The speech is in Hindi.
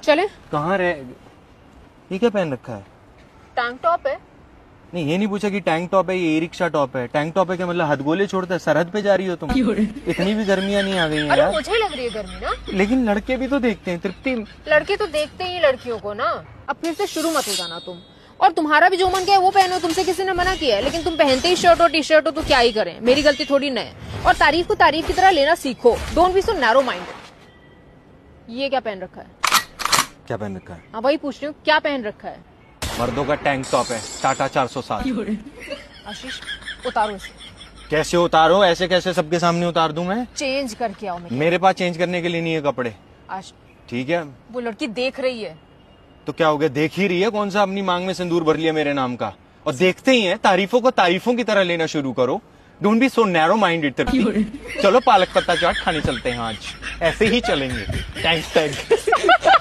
चले? कहाँ रहे? ये क्या पहन रखा है? टैंक टॉप है। नहीं, ये नहीं पूछा कि टैंक टॉप है, ये ई रिक्शा टॉप है। टैंक टॉप है क्या मतलब हथगोले छोड़ता है? सरहद पे जा रही हो तुम? इतनी भी गर्मियाँ नहीं आ गई हैं अरे यार। मुझे लग रही है गर्मी ना। लेकिन लड़के भी तो देखते हैं तृप्ति। लड़के तो देखते ही लड़कियों को ना। अब फिर से शुरू मत हो जाना तुम। और तुम्हारा भी जो मन किया है वो पहनो, तुमसे किसी ने मना किया है? लेकिन तुम पहनते ही शर्ट और टी शर्ट हो तो क्या ही करें, मेरी गलती थोड़ी न है। और तारीफ को तारीफ की तरह लेना सीखो। Don't be so narrow minded. ये क्या पहन रखा है? क्या पहन रखा है? हाँ वही पूछ रही हूँ, क्या पहन रखा है? मर्दों का टैंक टॉप है, टाटा 407। आशीष उतारो इसे। कैसे उतारो? ऐसे कैसे सबके सामने उतार दूं मैं? चेंज करके आओ। मेरे पास चेंज करने के लिए नहीं है कपड़े। ठीक है, वो लड़की देख रही है। तो क्या हो गया? देख ही रही है। कौन सा अपनी मांग में सिंदूर भर लिया मेरे नाम का? और देखते ही हैं, तारीफों को तारीफों की तरह लेना शुरू करो। Don't be so narrow minded. चलो पालक पत्ता चाट खाने चलते हैं आज, ऐसे ही चलेंगे। थैंक्स।